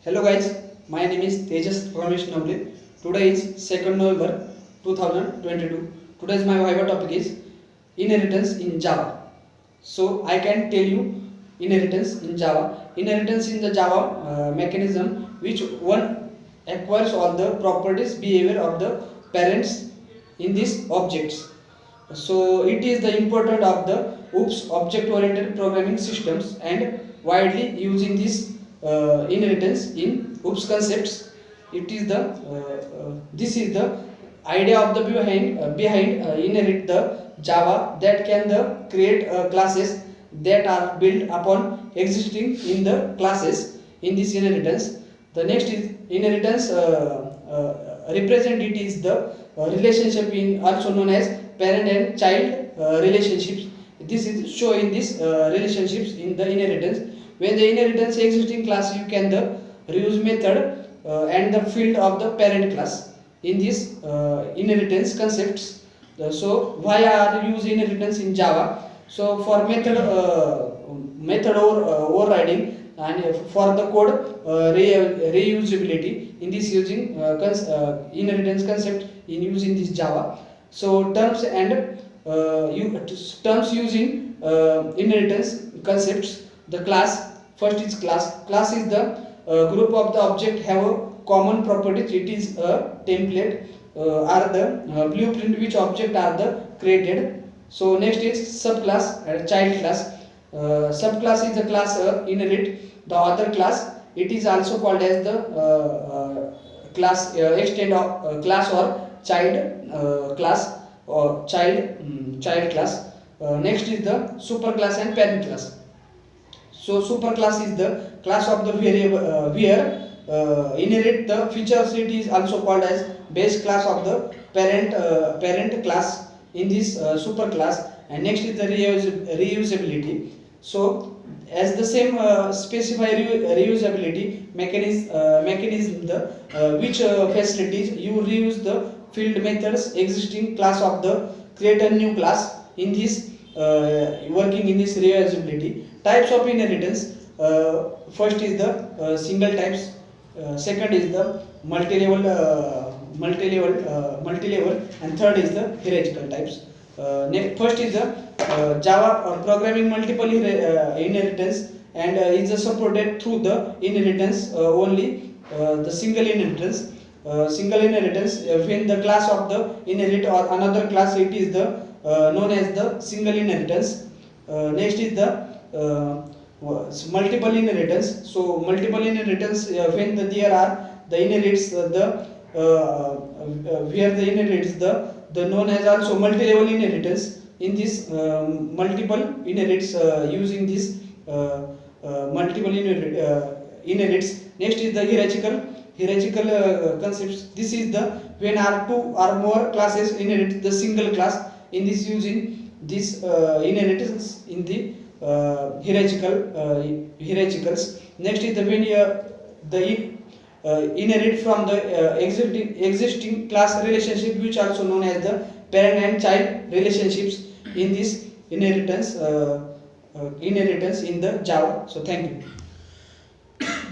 Hello guys, my name is Tejas Ramesh Navle. Today is 2nd November 2022. Today's my Viva topic is inheritance in Java. So I can tell you inheritance in Java. Inheritance in the Java mechanism which one acquires all the properties behavior of the parents in these objects. So it is the important of the OOPS object oriented programming systems and widely using this inheritance in OOPS concepts. It is the this is the idea of the behind inherit the Java that can the create classes that are built upon existing in the classes in this inheritance. The next is inheritance represent it is the relationship in also known as parent and child relationships. This is show in this relationships in the inheritance. When the inheritance existing class, you can the reuse method and the field of the parent class in this inheritance concepts. So why are use inheritance in Java? So for method overriding and for the code reusability in this using inheritance concept in using this Java. So terms and terms using inheritance concepts. The class first is class is the group of the object have a common properties. It is a template are the blueprint which object are the created. So next is subclass and child class. Subclass is the class inherit the other class. It is also called as the class extend of class or child class or child class. Next is the superclass and parent class. So superclass is the class of the variable where inherit the features. It is also called as base class of the parent class in this superclass. And next is the reusability. So as the same specify reusability mechanism the which facilities you reuse the field methods existing class of the create a new class in this working in this reusability. Types of inheritance, first is the single types, second is the multi-level and third is the hierarchical types. First is the Java programming multiple inheritance and is supported through the inheritance only the single inheritance. When the class of the inherit or another class, it is the known as the single inheritance. Next is the multiple inheritance. So multiple inheritance when there are the inherits where the inherits the known as also multi-level inheritance. In this multiple inherits using this multiple inherits. Next is the hierarchical concepts. This is the when are two or more classes inherit the single class. In this using this inheritance in the hierarchicals. Next is the when inherit from the existing class relationship, which also known as the parent and child relationships in this inheritance in the Java. So thank you.